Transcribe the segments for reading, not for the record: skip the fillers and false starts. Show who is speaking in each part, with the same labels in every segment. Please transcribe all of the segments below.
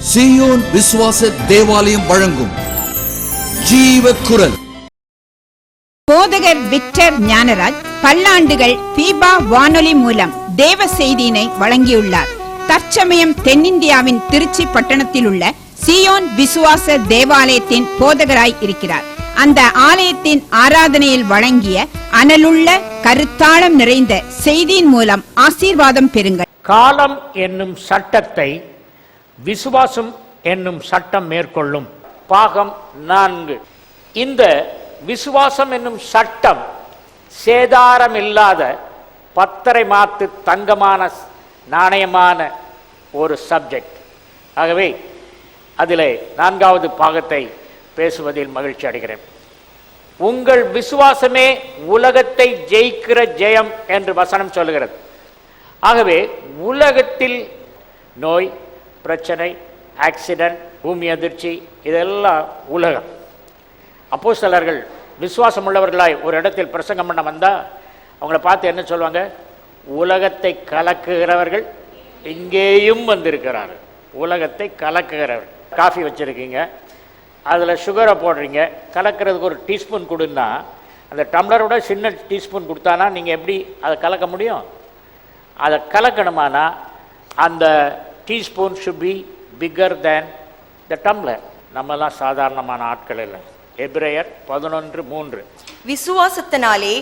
Speaker 1: சீயோன் விசுவாச தேவாலயம் வழங்கும் ஜீவ குரல்.
Speaker 2: போதகர் விக்டர் ஞானராஜ் பல்லாண்டுகள் தீபா வானொலி மூலம் தேவ செய்தியினை வழங்கியுள்ளார். தற்சமயம் தென்னிந்தியாவின் திருச்சி பட்டணத்தில் உள்ள சீயோன் விசுவாச தேவாலயத்தின் போதகராய் இருக்கிறார். அந்த ஆலயத்தின் ஆராதனையில் வழங்கிய அனலுள்ள கருத்தாளம் நிறைந்த செய்தியின் மூலம் ஆசீர்வாதம் பெறுங்கள்.
Speaker 3: காலம் என்னும் சட்டத்தை விசுவாசம் என்னும் சட்டம் மேற்கொள்ளும். பாகம் 4. இந்த விசுவாசம் என்னும் சட்டம் சேதாரமில்லாத பத்தரை மாத்து தங்கமான நாணயமான ஒரு சப்ஜெக்ட். ஆகவே அதில் 4வது பாகத்தை பேசுவதில் மகிழ்ச்சி அடைகிறேன். உங்கள் விசுவாசமே உலகத்தை ஜெயிக்கிற ஜெயம் என்று வசனம் சொல்லுகிறது. ஆகவே உலகத்தில் நோய், பிரச்சனை, ஆக்சிடென்ட், பூமி அதிர்ச்சி, இதெல்லாம் உலகம். அப்போஸ்தலர்கள் விசுவாசம் உள்ளவர்களாய் ஒரு இடத்தில் பிரசங்கம் பண்ண வந்தால் அவங்கள பார்த்து என்ன சொல்லுவாங்க? உலகத்தை கலக்குகிறவர்கள் இங்கேயும் வந்திருக்கிறார்கள். உலகத்தை கலக்குகிறவர்கள். காஃபி வச்சுருக்கீங்க, அதில் சுகரை போடுறீங்க, கலக்கிறதுக்கு ஒரு டீஸ்பூன் கொடுன்னா அந்த டம்ளரோட சின்ன டீஸ்பூன் கொடுத்தானா நீங்கள் எப்படி அதை கலக்க முடியும்? அதை கலக்கணுமானா அந்த teaspoon should be bigger than the tumbler. நம்மலாம் சாதாரணமான ஆட்கள் இல்லை. எபிரேயர் 11:3.
Speaker 4: விசுவாசத்தினாலே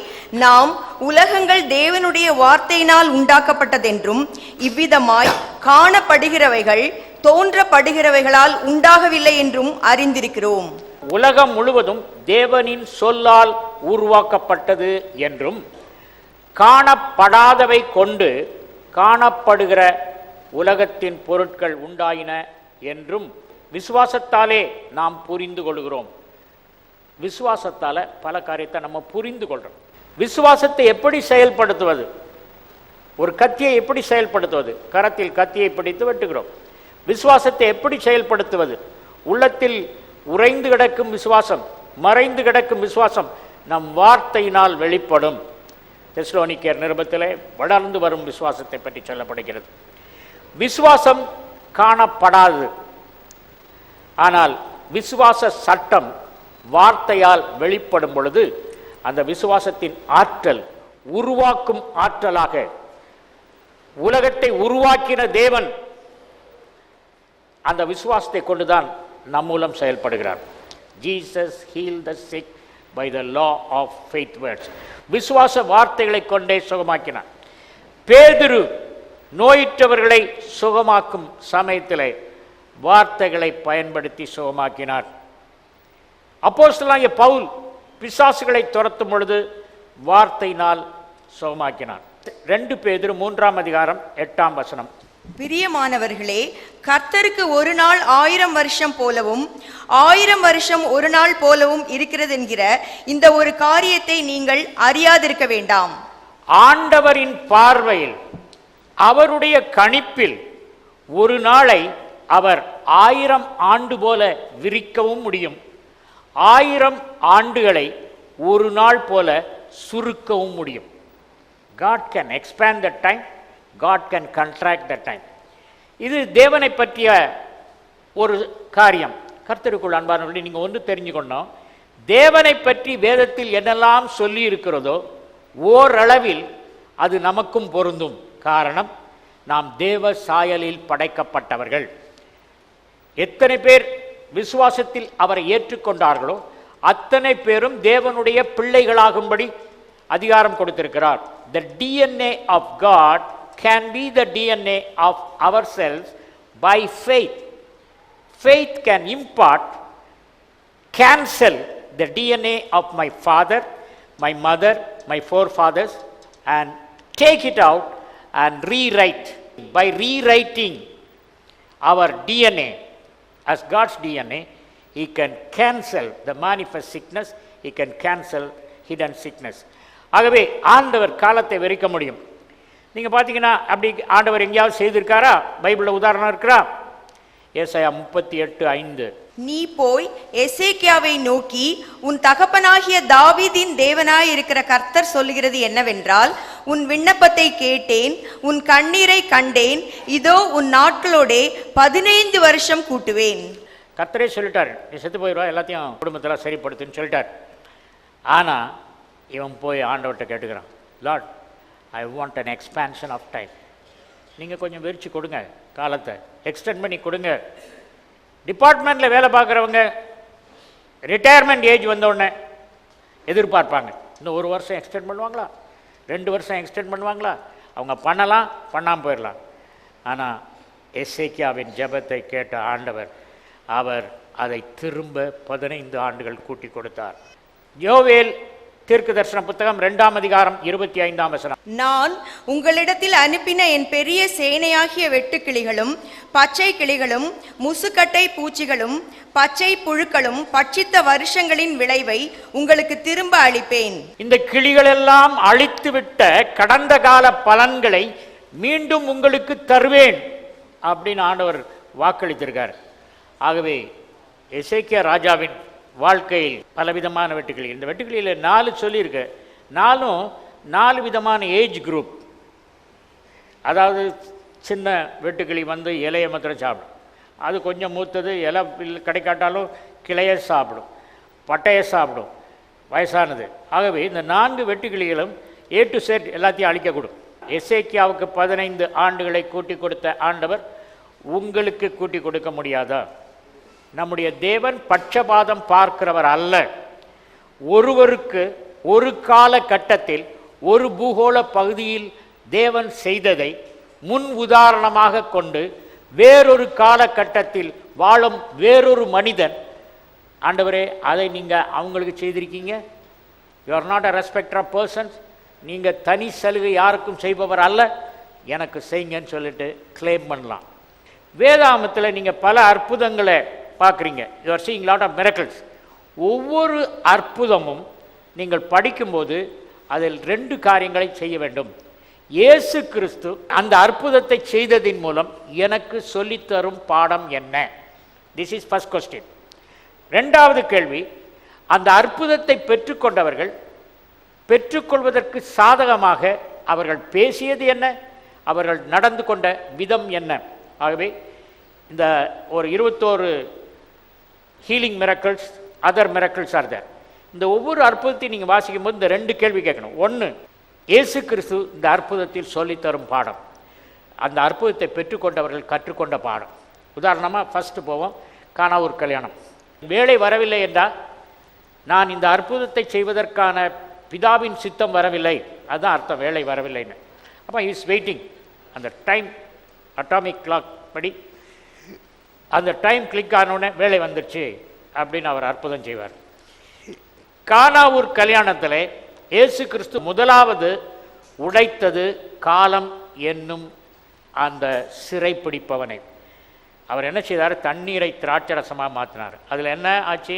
Speaker 4: நாம் உலகங்கள் தேவனுடைய வார்த்தையினால் உண்டாக்கப்பட்டதென்றும் இவ்விதமாய் காணப்படுகிறவைகள் தோன்றப்படுகிறவைகளால் உண்டாகவில்லை என்றும் அறிந்திருக்கிறோம்.
Speaker 3: உலகம் முழுவதும் தேவனின் சொல்லால் உருவாக்கப்பட்டது என்றும் காணப்படாதவை கொண்டு காணப்படுகிற உலகத்தின் பொருட்கள் உண்டாயின என்றும் விசுவாசத்தாலே நாம் புரிந்து கொள்கிறோம். விசுவாசத்தால் பல காரியத்தை நம்ம புரிந்து கொள்கிறோம். விசுவாசத்தை எப்படி செயல்படுத்துவது? ஒரு கத்தியை எப்படி செயல்படுத்துவது? கரத்தில் கத்தியை பிடித்து வெட்டுகிறோம். விசுவாசத்தை எப்படி செயல்படுத்துவது? உள்ளத்தில் உறைந்து கிடக்கும் விசுவாசம், மறைந்து கிடக்கும் விசுவாசம் நம் வார்த்தையினால் வெளிப்படும். தெசலோனிக்கேயர் நிருபத்திலே வளர்ந்து வரும் விசுவாசத்தை பற்றி சொல்லப்படுகிறது. விசுவாசம் காணப்படாது, ஆனால் விசுவாச சட்டம் வார்த்தையால் வெளிப்படும் பொழுது அந்த விசுவாசத்தின் ஆற்றல் உருவாக்கும் ஆற்றலாக, உலகத்தை உருவாக்கின தேவன் அந்த விசுவாசத்தை கொண்டுதான் நம் மூலம் செயல்படுகிறார். Jesus healed the sick by the law of faith words. விசுவாச வார்த்தைகளை கொண்டே சுகமாக்கினார். பேதுரு நோயுற்றவர்களை சுகமாக்கும் சமயத்திலே வார்த்தைகளை பயன்படுத்தி சுகமாக்கினார். அப்போஸ்தலனாகிய பவுல் பிசாசுகளை துரத்தும் பொழுது வார்த்தையினால் சுகமாக்கினார். 2 பேதுரு 3:8.
Speaker 4: பிரியமானவர்களே, கர்த்தருக்கு ஒரு நாள் 1000 வருஷம் போலவும் 1000 வருஷம் ஒரு நாள் போலவும் இருக்கிறது என்கிற இந்த ஒரு காரியத்தை நீங்கள் அறியாதிருக்க வேண்டாம்.
Speaker 3: ஆண்டவரின் பார்வையில், அவருடைய கணிப்பில் ஒரு நாளை அவர் 1000 ஆண்டு போல விரிக்கவும் முடியும், 1000 ஆண்டுகளை ஒரு நாள் போல சுருக்கவும் முடியும். God can expand the time, God can contract the time. இது தேவனை பற்றிய ஒரு காரியம். கர்த்தருக்குள் அன்பானவர்களே, நீங்கள் ஒன்று தெரிஞ்சுக்கணும். தேவனை பற்றி வேதத்தில் என்னெல்லாம் சொல்லி இருக்கிறதோ ஓரளவில் அது நமக்கும் பொருந்தும். காரணம், நாம் தேவ சாயலில் படைக்கப்பட்டவர்கள். எத்தனை பேர் விசுவாசத்தில் அவரை ஏற்றுக்கொண்டார்களோ அத்தனை பேரும் தேவனுடைய பிள்ளைகளாகும்படி அதிகாரம் கொடுத்திருக்கிறார். The DNA of God can be the DNA of ourselves by faith. Faith can impart, cancel the DNA of my father, my mother, my forefathers, and take it out and rewrite. By rewriting our DNA as God's DNA, he can cancel the manifest sickness, he can cancel hidden sickness. ஆகவே ஆண்டவர் காலத்தை வெறிக்க முடியும். நீங்கள் பார்த்தீங்கன்னா அப்படி ஆண்டவர் எங்கேயாவது செய்திருக்காரா? பைபிளில் உதாரணம் இருக்கிறா? ஏசாயா 38:5.
Speaker 4: நீ போய் எசேக்கியாவை நோக்கி, உன் தகப்பனாகிய தாவீதின் தேவனாய் இருக்கிற கர்த்தர் சொல்லுகிறது என்னவென்றால், உன் விண்ணப்பத்தை கேட்டேன், உன் கண்ணீரை கண்டேன், இதோ உன் நாட்களோடே 15 வருஷம் கூட்டுவேன்.
Speaker 3: கர்த்தரே சொல்லிட்டார், நீ செத்து போயிடுவா, எல்லாத்தையும் குடும்பத்தில் சரிப்படுத்துன்னு சொல்லிட்டார். ஆனால் இவன் போய் ஆண்டவர்கிட்ட கேட்டுக்கிறான், Lord, I want an expansion of time. நீங்கள் கொஞ்சம் விரிச்சு கொடுங்க, காலத்தை எக்ஸ்டெண்ட் பண்ணி கொடுங்க. டிபார்ட்மெண்ட்டில் வேலை பார்க்குறவங்க ரிட்டையர்மெண்ட் ஏஜ் வந்தோடனே எதிர்பார்ப்பாங்க, இன்னும் 1 வருஷம் எக்ஸ்டெண்ட் பண்ணுவாங்களா, 2 வருஷம் எக்ஸ்டெண்ட் பண்ணுவாங்களா. அவங்க பண்ணலாம், பண்ணாமல் போயிடலாம். ஆனால் எசேக்கியாவின் ஜெபத்தை கேட்ட ஆண்டவர் அவர் அதை திரும்ப 15 ஆண்டுகள் கூட்டி கொடுத்தார். யோவேல் தீர்க்க தரிசன புத்தகம் 2ஆம் அதிகாரம் 25ஆம் வசனம்.
Speaker 4: நான் உங்களிடத்தில் அனுப்பின என் பெரிய சேனையாகிய வெட்டுக்கிளிகளும் பச்சை கிளிகளும் முசுக்கட்டை பூச்சிகளும் பச்சை புழுக்களும் பட்சித்த வருஷங்களின் விளைவை உங்களுக்கு திரும்ப அளிப்பேன்.
Speaker 3: இந்த கிளிகளெல்லாம் அழித்துவிட்ட கடந்த கால பலன்களை மீண்டும் உங்களுக்கு தருவேன் அப்படின்னு ஆண்டவர் வாக்களித்திருக்கார். ஆகவே எசேக்கியா ராஜாவின் வாழ்க்கையில் பலவிதமான வெட்டுக்கிளி, இந்த வெட்டுக்கிளியில் 4 சொல்லியிருக்கு. 4 விதமான ஏஜ் குரூப். அதாவது சின்ன வெட்டுக்கிளி வந்து இலையை மாத்திரம் சாப்பிடும், அது கொஞ்சம் மூத்தது, இலை கிடைக்காட்டாலும் கிளையை சாப்பிடும், பட்டையை சாப்பிடும், வயசானது. ஆகவே இந்த 4 வெட்டுக்கிளிகளும் A to Z எல்லாத்தையும் அழிக்கக்கூடும். எசேக்கியாவுக்கு 15 ஆண்டுகளை கூட்டி கொடுத்த ஆண்டவர் உங்களுக்கு கூட்டி கொடுக்க முடியாதா? நம்முடைய தேவன் பட்சபாதம் பார்க்கிறவர் அல்ல. ஒருவருக்கு ஒரு கால கட்டத்தில் ஒரு பூகோள பகுதியில் தேவன் செய்ததை முன் உதாரணமாக கொண்டு வேறொரு காலகட்டத்தில் வாழும் வேறொரு மனிதன், ஆண்டவரே அதை நீங்கள் அவங்களுக்கு செய்திருக்கீங்க, you are not a respecter of persons, நீங்கள் தனி சலுகை யாருக்கும் செய்பவர் அல்ல, எனக்கு செய்யுங்கன்னு சொல்லிட்டு கிளைம் பண்ணலாம். வேதாகமத்தில் நீங்கள் பல அற்புதங்களை பார்க்குறீங்க. You are seeing lot of miracles. ஒவ்வொரு அற்புதமும் நீங்கள் படிக்கும்போது அதில் 2 காரியங்களை செய்ய வேண்டும். இயேசு கிறிஸ்து அந்த அற்புதத்தை செய்ததின் மூலம் எனக்கு சொல்லித்தரும் பாடம் என்ன? This is first question. 2வது கேள்வி, அந்த அற்புதத்தை பெற்றுக்கொண்டவர்கள் பெற்றுக்கொள்வதற்கு சாதகமாக அவர்கள் பேசியது என்ன, அவர்கள் நடந்து கொண்ட விதம் என்ன? ஆகவே இந்த ஒரு 21 healing miracles, other miracles are there. இந்த ஒவ்வொரு அற்புதத்தையும் நீங்கள் வாசிக்கும் போது இந்த 2 கேள்வி கேட்கணும். 1, இயேசு கிறிஸ்து இந்த அற்புதத்தில் சொல்லித்தரும் பாடம், அந்த அற்புதத்தை பெற்றுக்கொண்டவர்கள் கற்றுக்கொண்ட பாடம். உதாரணமாக ஃபஸ்ட்டு போவோம், கானாவூர் கல்யாணம். வேலை வரவில்லை என்றால் நான் இந்த அற்புதத்தை செய்வதற்கான பிதாவின் சித்தம் வரவில்லை, அதுதான் அர்த்தம் வேலை வரவில்லைன்னு. அப்போ இஸ் வெயிட்டிங். அந்த டைம் அட்டாமிக் கிளாக் படி அந்த டைம் கிளிக் ஆனோடனே வேலை வந்துடுச்சு அப்படின்னு அவர் அற்புதம் செய்வார். கானாவூர் கல்யாணத்தில் இயேசு கிறிஸ்து முதலாவது உடைத்தது காலம் என்னும் அந்த சிறைப்பிடிப்பவனை. அவர் என்ன செய்தார்? தண்ணீரை திராட்சரசமாக மாற்றினார். அதில் என்ன ஆச்சு?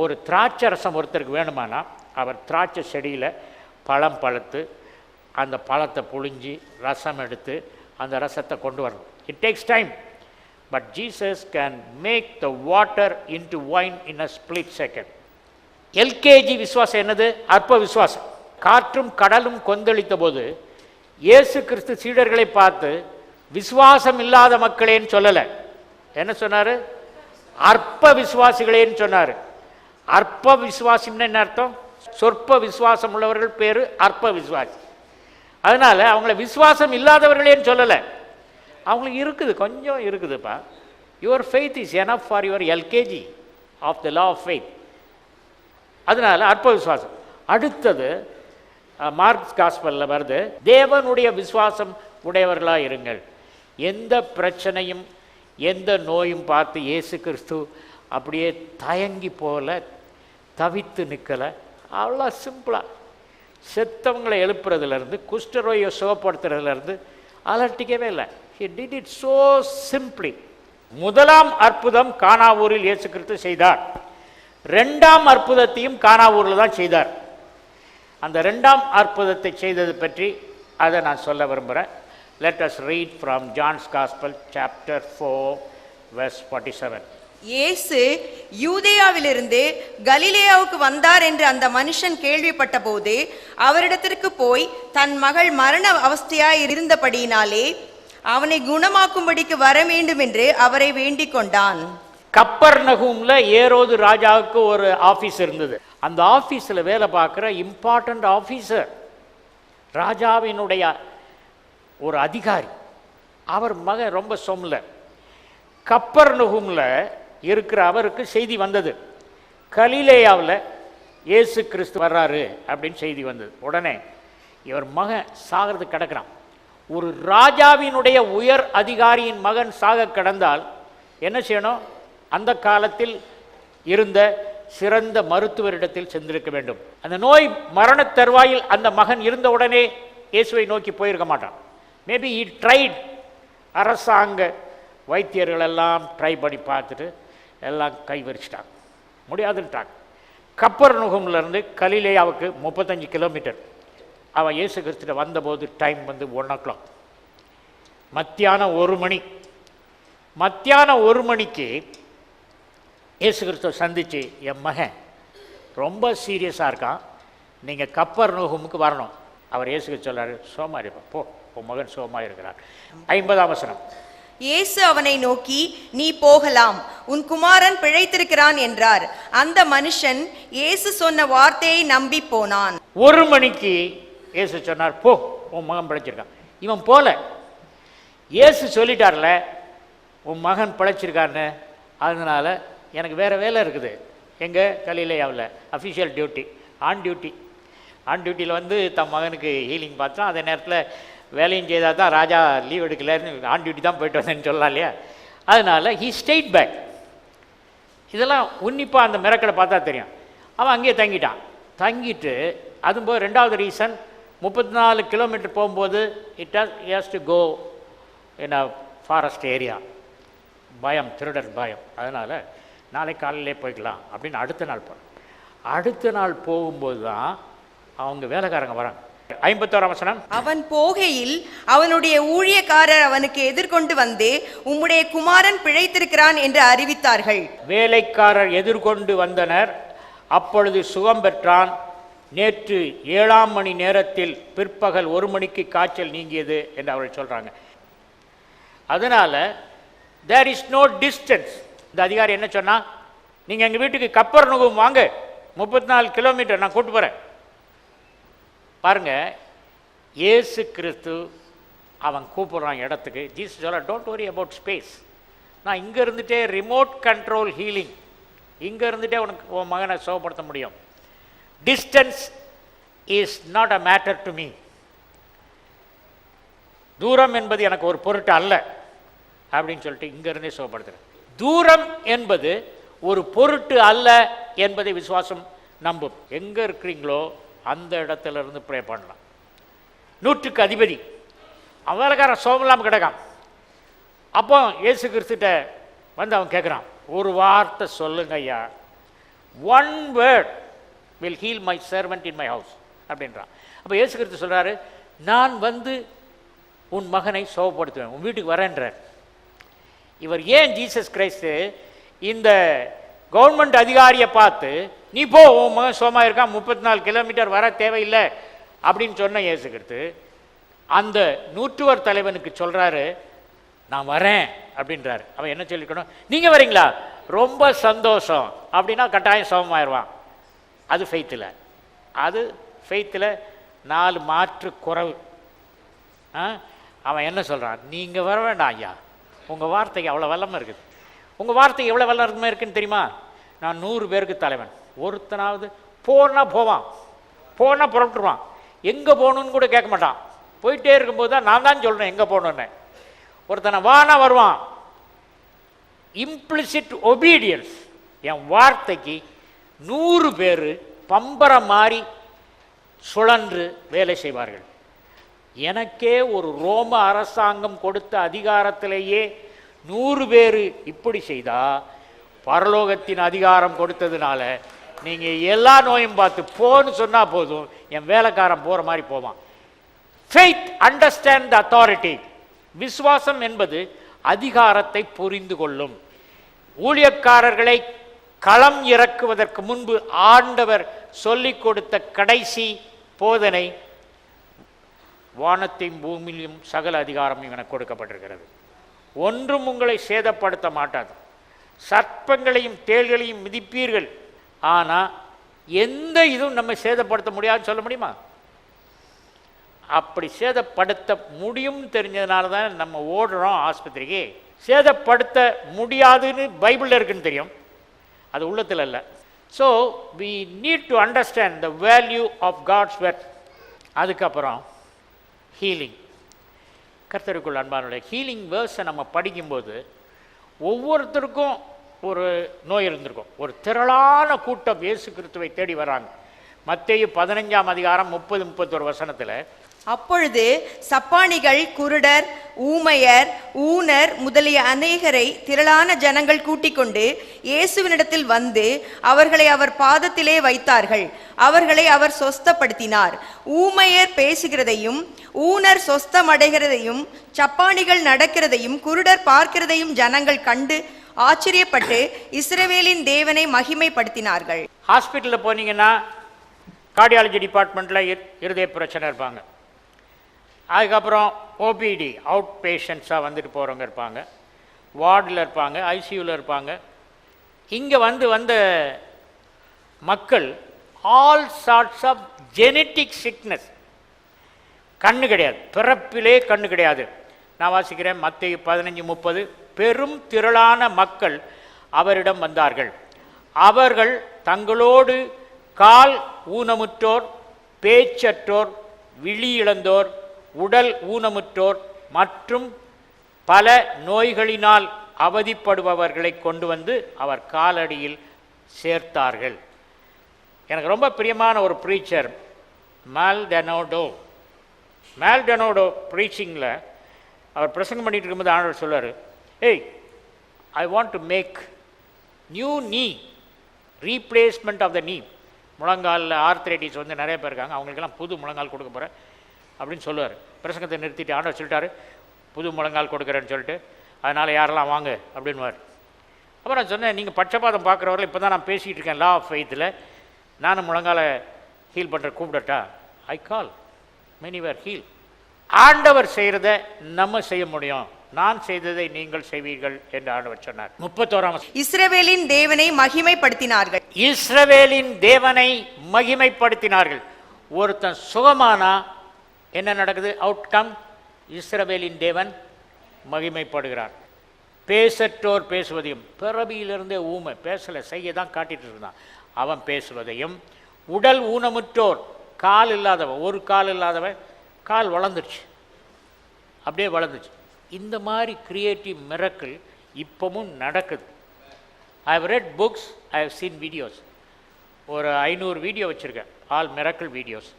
Speaker 3: ஒரு திராட்சரசம் ஒருத்தருக்கு வேணுமானா அவர் திராட்சை செடியில் பழம் பழுத்து அந்த பழத்தை புழிஞ்சி ரசம் எடுத்து அந்த ரசத்தை கொண்டு வரணும். It takes time. But Jesus can make the water into wine in a split second. LKG விசுவாசம் என்னது? அற்ப விசுவாசம். காற்றும் கடலும் கொந்தளித்த போது இயேசு கிறிஸ்து சீடர்களை பார்த்து விசுவாசம் இல்லாத மக்களேன்னு சொல்லலை, என்ன சொன்னார்? அற்ப விசுவாசிகளேன்னு சொன்னார். அற்ப விசுவாசம்னு என்ன அர்த்தம்? சொற்ப விசுவாசம் உள்ளவர்கள் பேர் அற்ப விசுவாசி. அதனால் அவங்கள விசுவாசம் இல்லாதவர்களேன்னு சொல்லலை, அவங்களுக்கு இருக்குது, கொஞ்சம் இருக்குதுப்பா. Your faith is enough for your LKG of the law of faith. அதனால் அற்ப விசுவாசம். அடுத்தது மார்க்ஸ் காஸ்பலில் வருது, தேவனுடைய விசுவாசம் உடையவர்களாக இருங்கள். எந்த பிரச்சனையும் எந்த நோயும் பார்த்து இயேசு கிறிஸ்து அப்படியே தயங்கி போல தவித்து நிற்கலை. அவ்வளோ சிம்பிளாக செத்தவங்களை எழுப்புறதுலேருந்து குஷ்டரோயை சுகப்படுத்துறதுலேருந்து அலட்டிக்கவே இல்லை. He did it so simply. முதலாம் அற்புதம் கானாவூரில் இயேசு கிறிஸ்து செய்தார். 2ஆம் அற்புதத்தையும் கானாவூரில் தான் செய்தார். அந்த 2ஆம் அற்புதத்தை செய்தது பற்றி அதை நான் சொல்ல விரும்புகிறேன். Let us read from John's Gospel chapter 4 verse 47.
Speaker 4: இயேசு யூதேயாவிலிருந்து கலிலேயாவுக்கு வந்தார் என்று அந்த மனுஷன் கேள்விப்பட்ட போது அவரிடத்திற்கு போய் தன் மகள் மரண அவஸ்தையாய் இருந்தபடியினாலே அவனை குணமாக்கும்படிக்கு வர வேண்டும் என்று அவரை வேண்டிக் கொண்டான்.
Speaker 3: கப்பர்நகூம்ல ஏரோது ராஜாவுக்கு ஒரு ஆபீஸ் இருந்தது. அந்த ஆபீஸ்ல வேலை பார்க்குற இம்பார்ட்டன்ட் ஆபீசர், ராஜாவினுடைய ஒரு அதிகாரி. அவர் மகன் ரொம்ப சொம்ல. கப்பர்நகூம்ல இருக்கிற அவருக்கு செய்தி வந்தது, கலிலேயாவில் இயேசு கிறிஸ்து வர்றாரு அப்படின்னு செய்தி வந்தது. உடனே இவர் மகன் சாகிறது கிடக்கிறான். ஒரு ராஜாவினுடைய உயர் அதிகாரியின் மகன் சாக கிடந்தால் என்ன செய்யணும்? அந்த காலத்தில் இருந்த சிறந்த மருத்துவரிடத்தில் சென்றிருக்க வேண்டும். அந்த நோய் மரண தருவாயில் அந்த மகன் இருந்த உடனே இயேசுவை நோக்கி போயிருக்க மாட்டான். Maybe he tried. அரசாங்க வைத்தியர்கள் எல்லாம் ட்ரை பண்ணி பார்த்துட்டு எல்லாம் கைவரிச்சிட்டாங்க, முடியாதுன்ட்டாங்க. கப்பர்நகூம்லேருந்து கலிலேயாவுக்கு 35 கிலோமீட்டர். அவன் இயேசு கிறிஸ்துட்ட வந்தபோது டைம் வந்து 1 o'clock, மத்தியானம் 1 மணி. மத்தியானம் 1 மணிக்கு இயேசு கிறிஸ்துவ சந்தித்து, என் மகன் ரொம்ப சீரியஸாக இருக்கான், நீங்கள் கப்பர்நகூமுக்கு வரணும். அவர் இயேசுக்கு சொல்கிறாரு, சோமா இருப்பா, போ, உன் மகன் சோமா இருக்கிறார். 50ஆம் வசனம்.
Speaker 4: இயேசு அவனை நோக்கி, நீ போகலாம், உன் குமாரன் பிழைத்திருக்கிறான் என்றார். அந்த மனுஷன் இயேசு சொன்ன வார்த்தையை நம்பி போனான்.
Speaker 3: 1 மணிக்கு இயேசு சொன்னார், போ, உன் மகன் பிழைச்சிருக்கான். இவன் போல. இயேசு சொல்லிட்டார்ல உன் மகன் பிழைச்சிருக்கான்னு, அதனால எனக்கு வேறு வேலை இருக்குது. எங்கே? கலிலேயாவில் official duty, on duty. On டியூட்டியில் வந்து தன் மகனுக்கு ஹீலிங் பார்த்தோம். அதே நேரத்தில் வேலையும் செய்தால் தான் ராஜா லீவ் எடுக்கலன்னு ஆன் டியூட்டி தான் போயிட்டு வந்தேன்னு சொல்லலாம் இல்லையா? அதனால் ஹீ ஸ்டேட் பேக். இதெல்லாம் உன்னிப்பாக அந்த மிரக்கலை பார்த்தா தெரியும். அவன் அங்கேயே தங்கிட்டான். தங்கிட்டு அதுபோது 2வது ரீசன், 34 கிலோமீட்டர் போகும்போது has to go in a forest area. பயம், திருடர் பயம். அதனால் நாளை காலையிலே போய்க்கலாம் அப்படின்னு அடுத்த நாள் போகிறேன். அடுத்த நாள் போகும்போது தான் அவங்க வேலைக்காரங்க வராங்க. 51ஆம் வசனம்.
Speaker 4: அவன் போகையில் அவனுடைய ஊழியக்காரர் அவனுக்கு எதிர்கொண்டு வந்து, உம்முடைய குமாரன் பிழைத்திருக்கிறான் என்று அறிவித்தார்கள்.
Speaker 3: வேலைக்காரர் எதிர்கொண்டு வந்தனர். அப்பொழுது சுகம் பெற்றான். நேற்று 7ஆம் மணி நேரத்தில் பிற்பகல் 1 மணிக்கு காய்ச்சல் நீங்கியது என்று அவர்கள் சொல்கிறாங்க. அதனால் தேர் இஸ் நோ டிஸ்டன்ஸ். இந்த அதிகாரி என்ன சொன்னால், நீங்கள் எங்கள் வீட்டுக்கு கப்பர்நகூம் வாங்க, 34 கிலோமீட்டர் நான் கூப்பிட்டு போகிறேன். பாருங்க, இயேசு கிறிஸ்து அவன் கூப்பிட்றான் இடத்துக்கு. ஜீசஸ் சொல்ல, டோன்ட் வரி அபவுட் ஸ்பேஸ், நான் இங்கே இருந்துகிட்டே ரிமோட் கண்ட்ரோல் ஹீலிங், இங்கே இருந்துகிட்டே உனக்கு உன் மகனை சுகப்படுத்த முடியும். Distance is not a matter to me. தூரம் என்பது எனக்கு ஒரு பொருட்டு அல்ல அப்படின்னு சொல்லிட்டு இங்கேருந்தே சுகப்படுத்துகிறேன். தூரம் என்பது ஒரு பொருட்டு அல்ல என்பதை விசுவாசம் நம்பும். எங்கே இருக்கிறீங்களோ அந்த இடத்துல இருந்து ப்ரே பண்ணலாம். 100க்கு அதிபதி அவன் வேலைக்காரன் சோமலாம் கிடக்கான். அப்போ இயேசு கிறிஸ்துட்ட வந்து அவன் கேட்குறான், ஒரு வார்த்தை சொல்லுங்க ஐயா, 1 word will heal my servant in my house அப்படின்றான். அப்போ இயேசு கிறிஸ்து சொல்கிறாரு, நான் வந்து உன் மகனை சுகப்படுத்துவேன், உன் வீட்டுக்கு வரேன்றார். இவர் ஏன் ஜீசஸ் கிரைஸ்து இந்த கவர்மெண்ட் அதிகாரியை பார்த்து, நீ போ, உன் மகன் சோமா இருக்கான், 34 கிலோமீட்டர் வர தேவையில்லை அப்படின்னு சொன்ன இயேசு கிறிஸ்து அந்த நூற்றுவர் தலைவனுக்கு சொல்கிறாரு, நான் வரேன் அப்படின்றாரு. அவன் என்ன சொல்லிக்கணும், நீங்கள் வரீங்களா, ரொம்ப சந்தோஷம் அப்படின்னா கட்டாயம் சோமாயிருவான். அது ஃபெய்த்தில், அது ஃபெய்த்தில் 4 மாற்று குறைவு. அவன் என்ன சொல்கிறான், நீங்கள் வர வேண்டாம் ஐயா, உங்கள் வார்த்தைக்கு அவ்வளோ வல்லமை இருக்குது. உங்கள் வார்த்தைக்கு எவ்வளோ வல்லமை இருக்குன்னு தெரியுமா? நான் 100 பேருக்கு தலைவன். ஒருத்தனாவது போனால் போவான், போனால் புறப்பட்டுருவான், எங்கே போகணுன்னு கூட கேட்க மாட்டான். போயிட்டே இருக்கும்போது தான் நான் தான் சொல்கிறேன் எங்கே போகணுன்னு. ஒருத்தனை வானா வருவான். Implicit obedience. என் வார்த்தைக்கு 100 பேர் பம்பரம் மாறி சுழன்று வேலை செய்வார்கள். எனக்கே ஒரு ரோம அரசாங்கம் கொடுத்த அதிகாரத்திலேயே 100 பேர் இப்படி செய்தா, பரலோகத்தின் அதிகாரம் கொடுத்ததுனால நீங்கள் எல்லா நோயும் பார்த்து போன்னு சொன்னால் போதும், என் வேலைக்காரன் போகிற மாதிரி போவான். Faith understand the authority. விசுவாசம் என்பது அதிகாரத்தை புரிந்து கொள்ளும். ஊழியக்காரர்களை களம் இறக்குவதற்கு முன்பு ஆண்டவர் சொல்லிக் கொடுத்த கடைசி போதனை, வானத்தையும் பூமியிலும் சகல அதிகாரமும் எனக்கு கொடுக்கப்பட்டிருக்கிறது, ஒன்றும் உங்களை சேதப்படுத்த மாட்டாது, சர்ப்பங்களையும் தேள்களையும் மிதிப்பீர்கள், ஆனால் எந்த இதுவும் நம்ம சேதப்படுத்த முடியாதுன்னு சொல்ல முடியுமா? அப்படி சேதப்படுத்த முடியும்னு தெரிஞ்சதுனால தான் நம்ம ஓடுறோம் ஆஸ்பத்திரிக்கு. சேதப்படுத்த முடியாதுன்னு பைபிளில் இருக்குன்னு தெரியும், அது உள்ளத்தில் இல்லை. So we need to understand the value of God's word. அதுக்கப்புறம் ஹீலிங். கர்த்தருக்குள் அன்பானுடைய ஹீலிங் வேர்ஸை நம்ம படிக்கும்போது ஒவ்வொருத்தருக்கும் ஒரு நோய் இருந்திருக்கும். ஒரு திரளான கூட்டம் இயேசு கிறிஸ்துவை தேடி வராங்க. மத்தேயு 15:30-31
Speaker 4: அப்பொழுது சப்பானிகள், குருடர், ஊமையர், ஊனர் முதலிய அநேகரை திரளான ஜனங்கள் கூட்டிக் கொண்டு இயேசுவினிடத்தில் வந்து அவர்களை அவர் பாதத்திலே வைத்தார்கள். அவர்களை அவர் சொஸ்தப்படுத்தினார். ஊமையர் பேசுகிறதையும், ஊனர் சொஸ்தமடைகிறதையும், சப்பானிகள் நடக்கிறதையும், குருடர் பார்க்கிறதையும் ஜனங்கள் கண்டு ஆச்சரியப்பட்டு இஸ்ரவேலின் தேவனை மகிமைப்படுத்தினார்கள்.
Speaker 3: ஹாஸ்பிட்டலில் போனீங்கன்னா கார்டியாலஜி டிபார்ட்மெண்ட்டில் இருதய பிரச்சனை இருப்பாங்க. அதுக்கப்புறம் ஓபிடி அவுட் பேஷண்ட்ஸாக வந்துட்டு போகிறவங்க இருப்பாங்க, வார்டில் இருப்பாங்க, ஐசியூவில் இருப்பாங்க. இங்கே வந்த மக்கள் all sorts of genetic sickness. கண்ணு கிடையாது, பிறப்பிலே கண்ணு கிடையாது. நான் வாசிக்கிறேன் மத்தேயு 15:30. பெரும் திரளான மக்கள் அவரிடம் வந்தார்கள். அவர்கள் தங்களோடு கால் ஊனமுற்றோர், பேச்சற்றோர், விழி இழந்தோர், உடல் ஊனமுற்றோர் மற்றும் பல நோய்களினால் அவதிப்படுபவர்களை கொண்டு வந்து அவர் காலடியில் சேர்த்தார்கள். எனக்கு ரொம்ப பிரியமான ஒரு ப்ரீச்சர் மால்டனோடோ ப்ரீச்சிங்கில் அவர் பிரசங்கம் பண்ணிட்டு இருக்கும்போது ஆண்டவர் சொல்வார், ஏய், I want to make new knee, replacement of the knee. முழங்காலில் ஆர்த்ரைட்டிஸ் நிறைய பேர் இருக்காங்க, அவங்களுக்கெல்லாம் புது முழங்கால் கொடுக்க போகிறேன் அப்படின்னு சொல்லுவார். பிரசங்கத்தை நிறுத்திட்டு ஆண்டவர் சொல்லிட்டாரு, புது முழங்கால் கொடுக்குறேன்னு சொல்லிட்டு, அதனால் யாரெல்லாம் வாங்க அப்படின்வார். அப்புறம் நான் சொன்னேன், நீங்கள் பட்சபாதம் பார்க்குறவரில் இப்போ தான் நான் பேசிகிட்டு இருக்கேன் லா ஆஃப் ஃபெய்த்தில், நானும் முழங்கால ஹீல் பண்ணுற கூப்பிடட்டா? ஐ கால், மெனி வேர் ஹீல். ஆண்டவர் செய்கிறத நம்ம செய்ய முடியும். நான் செய்ததை நீங்கள் செய்வீர்கள் என்று ஆண்டவர் சொன்னார். 31
Speaker 4: இஸ்ரவேலின் தேவனை மகிமைப்படுத்தினார்கள்.
Speaker 3: இஸ்ரவேலின் தேவனை மகிமைப்படுத்தினார்கள். ஒருத்தன் சுகமானா என்ன நடக்குது? அவுட்கம், இஸ்ரவேலின் தேவன் மகிமைப்படுகிறார். பேசற்றோர் பேசுவதையும், பிறவியிலிருந்தே ஊமை, பேசலை, செய்ய தான் காட்டிட்டு இருந்தான், அவன் பேசுவதையும், உடல் ஊனமுற்றோர், கால் இல்லாதவன், ஒரு கால் இல்லாதவன் கால் வளர்ந்துருச்சு, அப்படியே வளர்ந்துச்சு. இந்த மாதிரி கிரியேட்டிவ் மிரக்கிள் இப்பவும் நடக்குது. I have read books, I have seen videos. ஒரு 500 வீடியோ வச்சுருக்கேன், all miracle videos.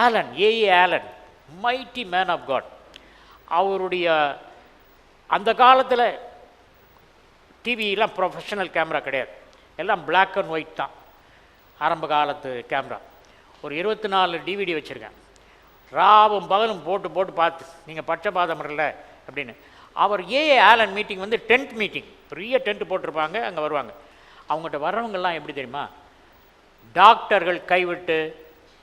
Speaker 3: Allen, A A Allen, mighty man of God. அவருடைய அந்த காலத்தில் டிவியெலாம் ப்ரொஃபஷனல் கேமரா கிடையாது, எல்லாம் பிளாக் அண்ட் ஒயிட் தான் ஆரம்ப காலத்து கேமரா. ஒரு 24 டிவிடி வச்சுருக்கேன். ராவும் பகலும் போட்டு போட்டு பார்த்து, நீங்கள் பட்சபாதம் இல்லை அப்படின்னு. அவர் A A Allen meeting tent meeting, பெரிய டென்ட் போட்டிருப்பாங்க, அங்கே வருவாங்க. அவங்ககிட்ட வர்றவங்கெல்லாம் எப்படி தெரியுமா? டாக்டர்கள் கைவிட்டு,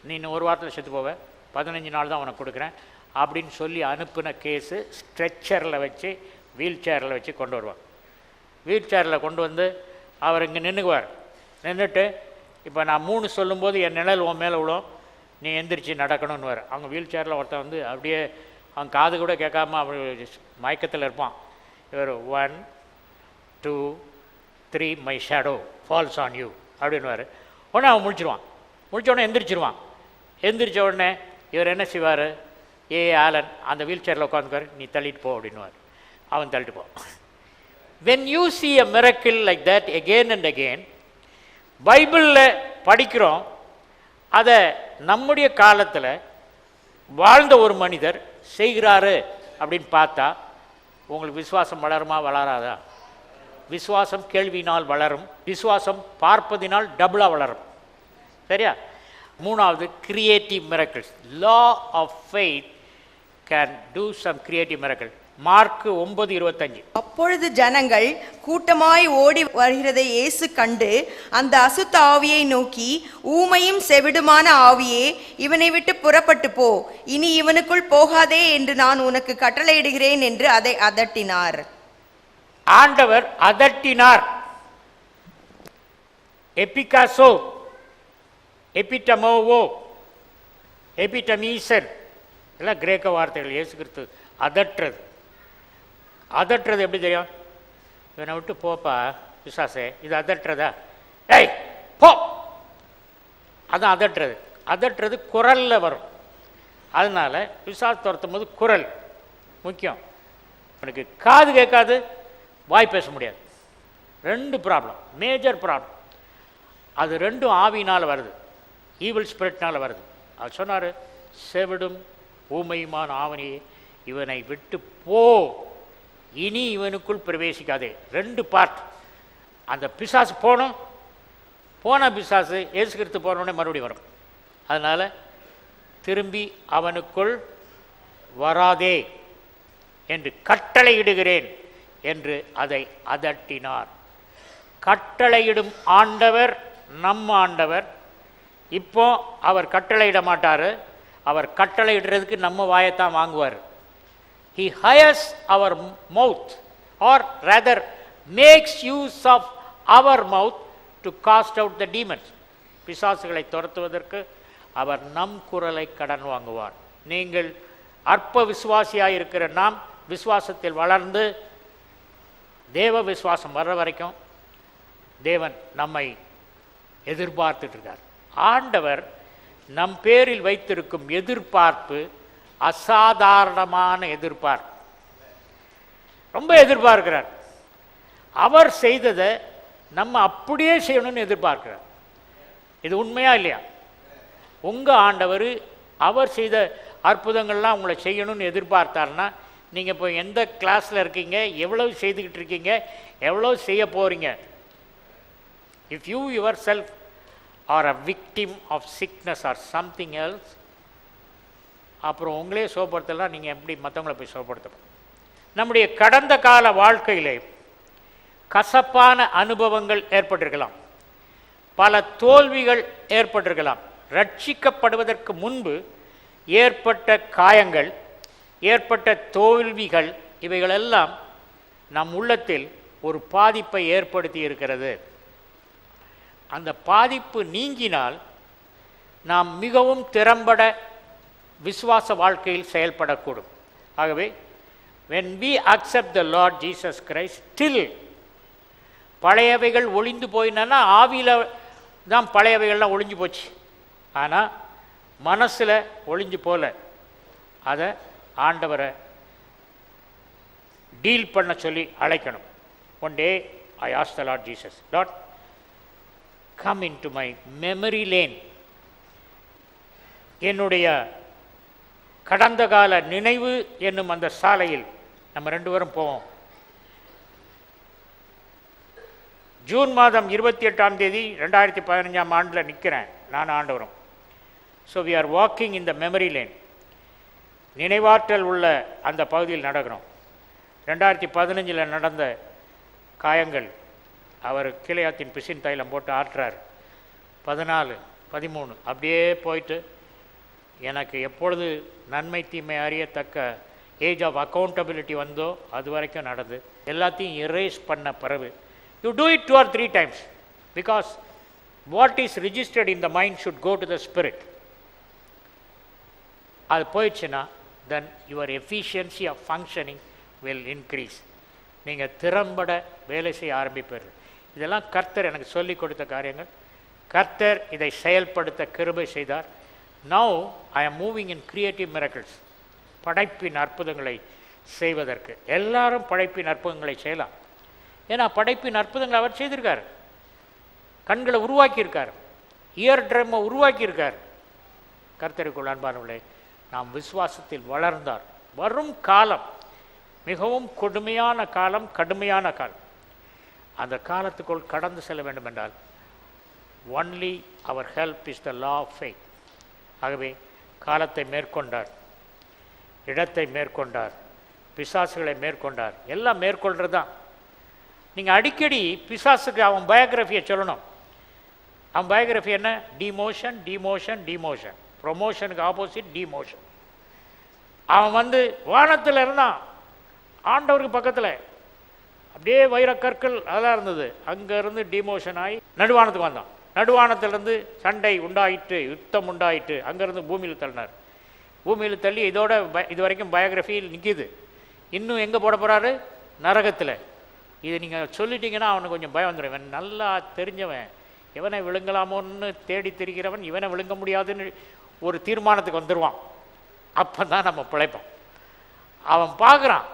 Speaker 3: நீ இன்னும் ஒரு வாரத்தில் செத்து போவ, 15 நாள் தான் உனக்கு கொடுக்குறேன் அப்படின்னு சொல்லி அனுப்பின கேஸு ஸ்ட்ரெச்சரில் வச்சு, வீல் சேரில் வச்சு கொண்டு வருவார். வீல் சேரில் கொண்டு வந்து அவர் இங்கே நின்றுக்குவார். நின்றுட்டு, இப்போ நான் 3 சொல்லும்போது என் நிழல் உன் மேலே விழும், நீ எந்திரிச்சு நடக்கணும்னு வர. அவங்க வீல் சேரில் ஒருத்தன் அப்படியே அவன் காது கூட கேட்காம அவர் மயக்கத்தில் இருப்பான். இவர் 1 2 3 my shadow falls on you அப்படின்வார். உடனே அவன் முடிச்சிருவான். முடிச்ச உடனே எந்திரிச்சிருவான். எந்திரிச்ச உடனே இவர் என்ன செய்வார்? ஆலன் அந்த வீல் சேரில் உட்காந்துக்கார், நீ தள்ளிட்டு போ அப்படின்வார். அவன் தள்ளிட்டு போ. When you see a miracle like that again and again, பைபிளில் படிக்கிறோம், அதை நம்முடைய காலத்தில் வாழ்ந்த ஒரு மனிதர் செய்கிறாரு அப்படின்னு பார்த்தா உங்களுக்கு விசுவாசம் வளருமா வளராதா? விசுவாசம் கேள்வியினால் வளரும், விசுவாசம் பார்ப்பதினால் டபுளாக வளரும். சரியா? 3வது creative miracles. Law of faith can do some creative miracle. Mark 9:25.
Speaker 4: அப்பொழுது ஜனங்கள் கூட்டமாய் ஓடி வருகிறதை இயேசு கண்டு அந்த அசுத்த ஆவியை நோக்கி, ஊமையும் செவிடுமான ஆவியே, இவனை விட்டு புறப்பட்டு போ, இனி இவனுக்குள் போகாதே என்று நான் உனக்கு கட்டளையிடுகிறேன் என்று அதை அதட்டினார்.
Speaker 3: ஆண்டவர் அதட்டினார். எபிகாசோ, எபிடமோவோ, எபிடமீசர் எல்லாம் கிரேக்க வார்த்தைகள். இயேசு கிறிஸ்து அதட்டுறது. அதட்டுறது எப்படி தெரியும்? இவனை விட்டு போப்பா பிசாசே, இது அதட்டுறதா? ஏய் போ, அதான் அதட்டுறது. அதட்டுறது குரலில் வரும். அதனால பிசாசு துரத்தும் போது குரல் முக்கியம். அவனுக்கு காது கேட்காது, வாய் பேச முடியாது. ரெண்டு ப்ராப்ளம், மேஜர் ப்ராப்ளம். அது ரெண்டும் ஆவியினால் வருது, ஈவில் ஸ்பிரிட்னால் வருது. அவர் சொன்னார், செவிடும் ஊமையுமான ஆவணியே, இவனை விட்டு போ, இனி இவனுக்குள் பிரவேசிக்காதே. ரெண்டு பார்ட். அந்த பிசாசு போன பிசாசு இயேசு கிறிஸ்து போனோடனே மறுபடியும் வரும். அதனால் திரும்பி அவனுக்குள் வராதே என்று கட்டளையிடுகிறேன் என்று அதை அதட்டினார். கட்டளையிடும் ஆண்டவர் நம்ம ஆண்டவர். இப்போ அவர் கட்டளையிட மாட்டார். அவர் கட்டளையிடுறதுக்கு நம்ம வாயத்தான் வாங்குவார். He hires our mouth, or rather makes use of our mouth to cast out the demons. பிசாசுகளை துரத்துவதற்கு அவர் நம் குரலை கடன் வாங்குவார். நீங்கள் அற்ப விசுவாசியாக இருக்கிற நாம் விசுவாசத்தில் வளர்ந்து தேவ விசுவாசம் வர்ற வரைக்கும் தேவன் நம்மை எதிர்பார்த்துட்டு இருக்கார். ஆண்டவர் நம் பேரில் வைத்திருக்கும் எதிர்பார்ப்பு அசாதாரணமான எதிர்பார்ப்பு. ரொம்ப எதிர்பார்க்கிறார். அவர் செய்ததை நம்ம அப்படியே செய்யணும்னு எதிர்பார்க்கிறார். இது உண்மையா இல்லையா? உங்கள் ஆண்டவர் அவர் செய்த அற்புதங்கள்லாம் உங்களை செய்யணும்னு எதிர்பார்த்தாருன்னா நீங்கள் இப்போ எந்த கிளாஸில் இருக்கீங்க, எவ்வளவு செய்துக்கிட்டு இருக்கீங்க, எவ்வளோ செய்ய போகிறீங்க? If you yourself are a victim of sickness or something else, அப்புறம் உங்களே சுகப்படுத்தலாம். நீங்கள் எப்படி மற்றவங்களை போய் சுகப்படுத்தணும்? நம்முடைய கடந்த கால வாழ்க்கையிலே கசப்பான அனுபவங்கள் ஏற்பட்டிருக்கலாம், பல தோல்விகள் ஏற்பட்டிருக்கலாம். ரட்சிக்கப்படுவதற்கு முன்பு ஏற்பட்ட காயங்கள், ஏற்பட்ட தோல்விகள், இவைகளெல்லாம் நம் உள்ளத்தில் ஒரு பாதிப்பை ஏற்படுத்தி இருக்கிறது. அந்த பாதிப்பு நீங்கினால் நாம் மிகவும் திறம்பட விசுவாச வாழ்க்கையில் செயல்படக்கூடும். ஆகவே when we accept the Lord Jesus Christ, still பழையவைகள் ஒளிந்து போயினா, ஆவியில் தான் பழையவைகள்லாம் ஒளிஞ்சு போச்சு, ஆனால் மனசில் ஒளிஞ்சு போல. அதை ஆண்டவரை டீல் பண்ண சொல்லி அழைக்கணும். One day I ask the Lord Jesus, Lord come in to my memory lane. என்னுடைய கடந்த கால நினைவு என்னும் அந்த சாலையில் நம்ம ரெண்டு பேரும் போவோம். ஜூன் மாதம் 28ஆம் தேதி 2015ஆம் ஆண்டில் நிற்கிறேன் நான் ஆண்டவரும். So we are walking in the memory lane. நினைவாற்றல் உள்ள அந்த பகுதியில் நடக்கிறோம். 2015 நடந்த காயங்கள் அவர் கீழையாத்தின் பிசின் தைலம் போட்டு ஆற்றார். 14, 13 அப்படியே போயிட்டு எனக்கு எப்பொழுது நன்மை தீமை அறியத்தக்க ஏஜ் ஆஃப் அக்கௌண்டபிலிட்டி வந்தோ அது வரைக்கும் நடந்து எல்லாத்தையும் எரேஸ் பண்ண பிறகு you do it 2 or 3 times because what is registered in the mind should go to the spirit. அது போயிடுச்சுன்னா then your efficiency of functioning will increase. நீங்கள் திறம்பட வேலை செய்ய ஆரம்பிப்பீர்கள். இதெல்லாம் கர்த்தர் எனக்கு சொல்லிக் கொடுத்த காரியங்கள். கர்த்தர் இதை செயல்படுத்த கிருபை செய்தார். Now I am moving in creative miracles. படைப்பின் அற்புதங்களை செய்வதற்கு எல்லாரும் படைப்பின் அற்புதங்களை செய்யலாம். ஏன்னா படைப்பின் அற்புதங்களை அவர் செய்திருக்கார். கண்களை உருவாக்கியிருக்கார், இயர் ட்ரம்மை உருவாக்கியிருக்கார். கர்த்தருக்குள் அன்பானவர்களே, நாம் விசுவாசத்தில் வளர்ந்தார். வரும் காலம் மிகவும் கொடுமையான காலம், கடுமையான காலம். அந்த காலத்துக்குள் கடந்து செல்ல வேண்டும் என்றால் only our help is the law of faith. ஆகவே காலத்தை மேற்கொண்டார், இடத்தை மேற்கொண்டார், பிசாசுகளை மேற்கொண்டார். எல்லாம் மேற்கொள்கிறது தான். நீங்கள் அடிக்கடி பிசாசுக்கு அவன் பயோகிராஃபியை சொல்லணும். அவன் பயோகிராஃபி என்ன? Demotion, demotion, demotion. ப்ரொமோஷனுக்கு ஆப்போசிட் டிமோஷன். அவன் வந்து வானத்தில் இருந்தான், ஆண்டவருக்கு பக்கத்தில் அப்படியே வைரக்கற்கள் அதெல்லாம் இருந்தது. அங்கேருந்து டிமோஷன் ஆகி நடுவானத்துக்கு வந்தான். நடுவானத்திலிருந்து சண்டை உண்டாயிட்டு, யுத்தம் உண்டாயிட்டு, அங்கேருந்து பூமியில் தள்ளினார். பூமியில் தள்ளி இதோட இது வரைக்கும் பயோகிராஃபியில் நிற்கிது. இன்னும் எங்கே போட போகிறாரு? நரகத்தில். இதை நீங்கள் சொல்லிட்டீங்கன்னா அவனுக்கு கொஞ்சம் பயம் வந்துடும். இவன் நல்லா தெரிஞ்சவன், இவனை விழுங்கலாமோன்னு தேடி திரிகிறவன் இவனை விழுங்க முடியாதுன்னு ஒரு தீர்மானத்துக்கு வந்துடுவான். அப்போ தான் நம்ம பிழைப்போம். அவன் பார்க்குறான்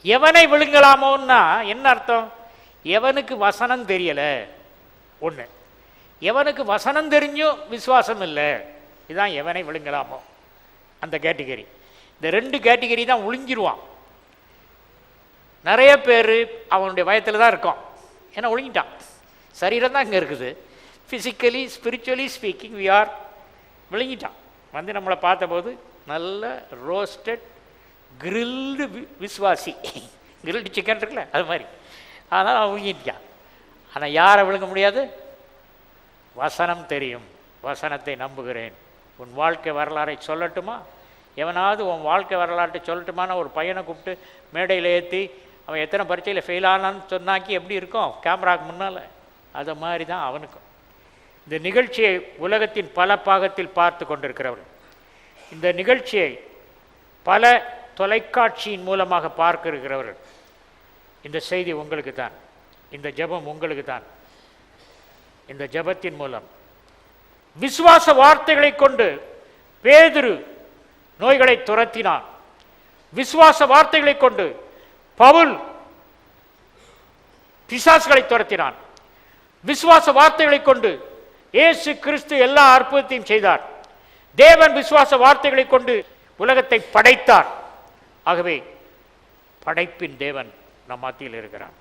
Speaker 3: எவனை விழுங்கலாமோன்னா என்ன அர்த்தம்? எவனுக்கு வசனம் தெரியலை ஒன்று, எவனுக்கு வசனம் தெரிஞ்சும் விசுவாசம் இல்லை, இதுதான் எவனை விழுங்கலாமோ அந்த கேட்டகரி. இந்த ரெண்டு கேட்டகரி தான் ஒழிஞ்சிருவான். நிறைய பேர் அவனுடைய பயத்தில் தான் இருக்கும். ஏன்னா ஒழிஞ்சிட்டான். சரீரம் தான் இங்கே இருக்குது. Physically spiritually speaking we are விழுங்கிட்டான். வந்து நம்மளை பார்த்தபோது நல்ல ரோஸ்டட் கிரில்டு விஸ்வாசி, கிரில்டு சிக்கன் இருக்குல்ல அது மாதிரி. அதனால் அவன் விழுங்கிட்டான். ஆனால் யாரை விழுங்க முடியாது? வசனம் தெரியும், வசனத்தை நம்புகிறேன். உன் வாழ்க்கை வரலாறை சொல்லட்டுமா? எவனாவது உன் வாழ்க்கை வரலாற்றை சொல்லட்டுமான ஒரு பையனை கூப்பிட்டு மேடையில் ஏற்றி அவன் எத்தனை பரீட்சையில் ஃபெயில் ஆனான்னு சொன்னாக்கி எப்படி இருக்கும் கேமராவுக்கு முன்னால்? அதை மாதிரி தான் அவனுக்கும். இந்த நிகழ்ச்சியை உலகத்தின் பல பாகத்தில் பார்த்து கொண்டிருக்கிறவர்கள், இந்த நிகழ்ச்சியை பல தொலைக்காட்சியின் மூலமாக பார்க்க இருக்கிறவர்கள், இந்த செய்தி உங்களுக்கு தான், இந்த ஜெபம் உங்களுக்கு தான். இந்த ஜெபத்தின் மூலம் விசுவாச வார்த்தைகளை கொண்டு பேதுரு நோய்களை துரத்தினான். விசுவாச வார்த்தைகளை கொண்டு பவுல் பிசாசுகளை துரத்தினான். விசுவாச வார்த்தைகளை கொண்டு இயேசு கிறிஸ்து எல்லா அற்புதத்தையும் செய்தார். தேவன் விசுவாச வார்த்தைகளை கொண்டு உலகத்தை படைத்தார். ஆகவே படைப்பின் தேவன் நம் மத்தியில் இருக்கிறார்.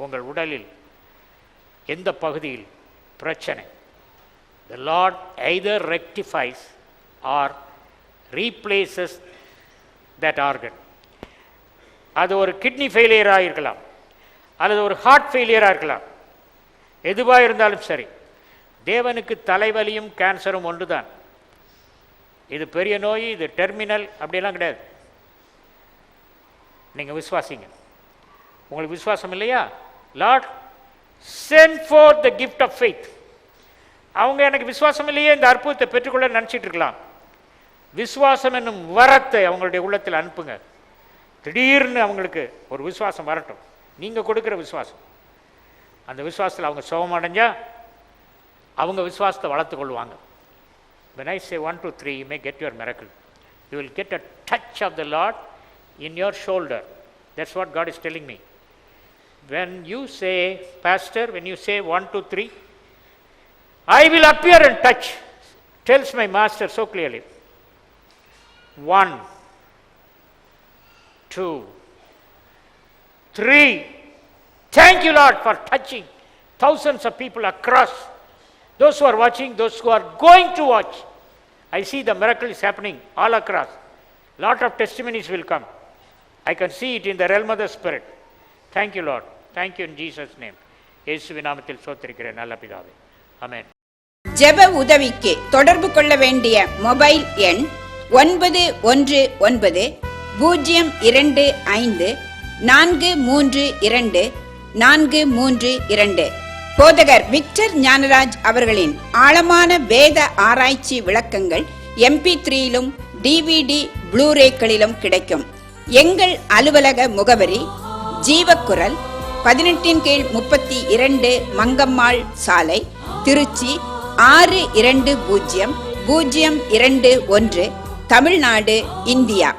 Speaker 3: உங்கள் உடலில் எந்த பகுதியில் பிரச்சனை, the Lord either rectifies or replaces that organ. அது ஒரு கிட்னி ஃபெயிலியராக இருக்கலாம், அல்லது ஒரு ஹார்ட் ஃபெயிலியராக இருக்கலாம். எதுவாக இருந்தாலும் சரி, தேவனுக்கு தலைவலியும் கேன்சரும் ஒன்று தான். இது பெரிய நோய், இது டெர்மினல் அப்படியெல்லாம் கிடையாது. நீங்கள் விசுவாசிங்க. உங்களுக்கு விசுவாசம் இல்லையா? Lord send forth the gift of faith. அவங்க எனக்கு விசுவாசம் இல்லையே இந்த அற்புதத்தை பெற்றுக்கொள்ள நினச்சிட்டு இருக்கலாம். விசுவாசம் என்னும் வரத்தை அவங்களுடைய உள்ளத்தில் அனுப்புங்க. திடீர்னு அவங்களுக்கு ஒரு விசுவாசம் வரட்டும். நீங்கள் கொடுக்குற விசுவாசம், அந்த விசுவாசத்தில் அவங்க சுகமடைஞ்சா அவங்க விசுவாசத்தை வளர்த்து கொள்வாங்க. When I say 1 2 3, you may get your miracle. You will get a touch of the Lord in your shoulder. That's what God is telling me. When you say, Pastor, when you say 1 2 3, I will appear and touch, tells my master so clearly. 1 2 3. Thank you, Lord, for touching thousands of people across. Those who are watching, those who are going to watch. I see the miracle is happening all across. Lot of testimonies will come. I can see it in the realm of the Spirit. Thank you, Lord. Thank you in Jesus' name. இயேசுவின் நாமத்தில் ஸ்தோத்திரிக்கிறேன் நல்ல பிதாவே. ஆமென்.
Speaker 2: ஜெப உதவிக்கு தொடர்பு கொள்ள வேண்டிய mobile எண் 919-025-432-432. போதகர் விக்டர் ஞானராஜ் அவர்களின் ஆழமான வேத ஆராய்ச்சி விளக்கங்கள் MP3யிலும் DVD ப்ளூரேக்களிலும் கிடைக்கும். எங்கள் அலுவலக முகவரி ஜீவக்குரல் 18/32 மங்கம்மாள் சாலை, திருச்சி 620021, தமிழ்நாடு, இந்தியா.